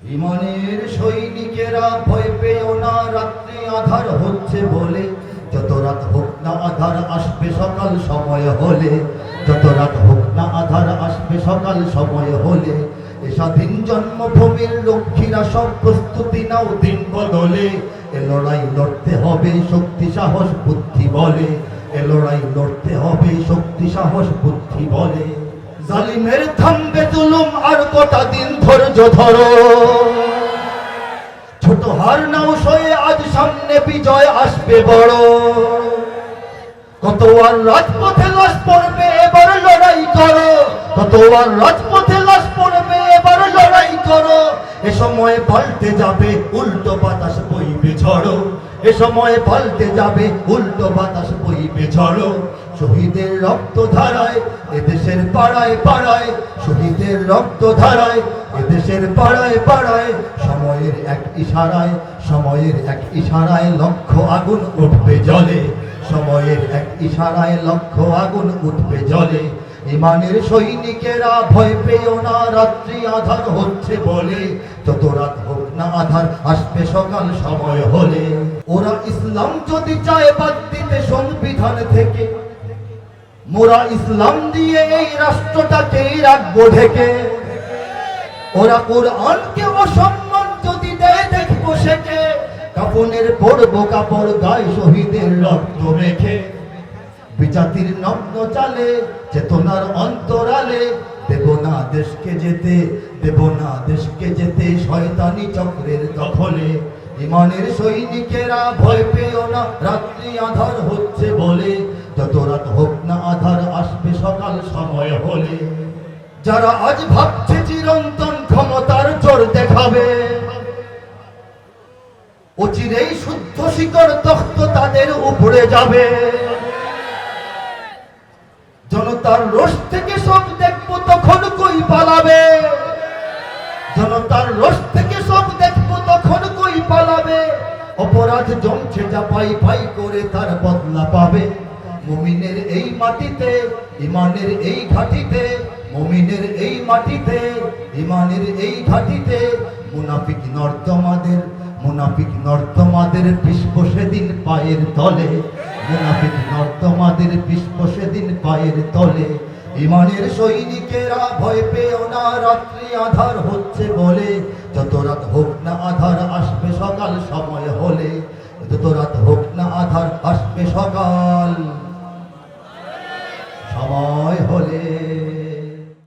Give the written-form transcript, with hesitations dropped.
ইমানের সৈনিকেরা ভয় পেও না, রাত্রি আধার হচ্ছে বলে। যত রাত হোক না আধার আসবে সকাল সময় হলে। যত রাত হোক না আধার আসবে সকাল সময় হলে। এ স্বাধীন জন্মভূমির লক্ষ্মীরা সব প্রস্তুতি নাও দিন বদলে। এ লড়াই লড়তে হবে শক্তি সাহস বুদ্ধি বলে। এ লড়াই লড়তে হবে শক্তি সাহস বুদ্ধি বলে। জালিমের থামবে জুলুম আর কটা দিন ধৈর্য ধরো। ছোট হার নাও সয়ে আজ সামনে বিজয় আসবে বড়। কত আর রাজপথে লাশ পড়বে এবার লড়াই করো। কত আর রাজপথে লাশ পড়বে এবার লড়াই করো। এ সময় পাল্টে যাবে উল্টো বাতাস বইবে ঝড়ো। এ সময় পাল্টে যাবে উল্টো বাতাস বইবে ঝড়ো। শহীদের রক্ত ধারায় এদেশের পাড়ায় পাড়ায়। শহীদের রক্ত ধারায় এদেশের পাড়ায় পাড়ায়। সময়ের এক ইশারায় সময়ের এক ইশারায় লক্ষ আগুন উঠবে জ্বলে। সময়ের এক ইশারায় লক্ষ আগুন উঠবে জ্বলে। ইমানের সৈনিকেরা ভয় পেও না, রাত্রি আধার হচ্ছে বলে। যত রাত হোক না আধার আসবে সকাল সময় হলে। ওরা ইসলাম যদি চায় বাদ দিতে সংবিধান থেকে, মোরা ইসলাম দিয়ে এই রাষ্ট্রটাকেই রাখবো ঢেকে। ওরা কোরআনকে অসম্মান যদি দেয় দেখবো সেকে। কাফনের পরবো কাপড় গায়ে শহীদের রক্ত মেখে। বিজাতির নগ্ন চালে চেতনার অন্তরালে। দেব না দেশকে যেতে দেব না দেশকে যেতে শয়তানি চক্রের দখলে। ইমানের সৈনিকেরা ভয় পেও না, রাত্রি আধার হচ্ছে বলে। যত রাত হোক না আধার আসবে সকাল সময় হলে। যারা আজ ভাবছে চিরন্তন ক্ষমতার জোর দেখাবে, অচিরেই শুদ্ধ শিকড় তখ্ত তাদের উপরে যাবে। জনতার রোষ থেকে সব দেখবো তখন কই পালাবে। জনতার রোষ থেকে সব দেখবো তখন কই পালাবে। অপরাধ জমছে যা পাই পাই করে তার বদলা পাবে। মুমিনের এই মাটিতে ইমানের এই ঘাটিতে। মুমিনের এই মাটিতে ইমানের এই ঘাটিতে। মুনাফিক নর্দমাদের মুনাফিক নর্দমাদের বিস্ফ সেদিন পায়ের তলে। মুনাফিক নর্দমাদের বিস্ফ সেদিন পায়ের তলে। ইমানের সৈনিকেরা ভয় পেও না, রাত্রি আধার হচ্ছে বলে। যত রাত হোক না আধার আসবে সকাল সময় হলে। যত রাত হোক না আধার আসবে সকাল সময় হলে।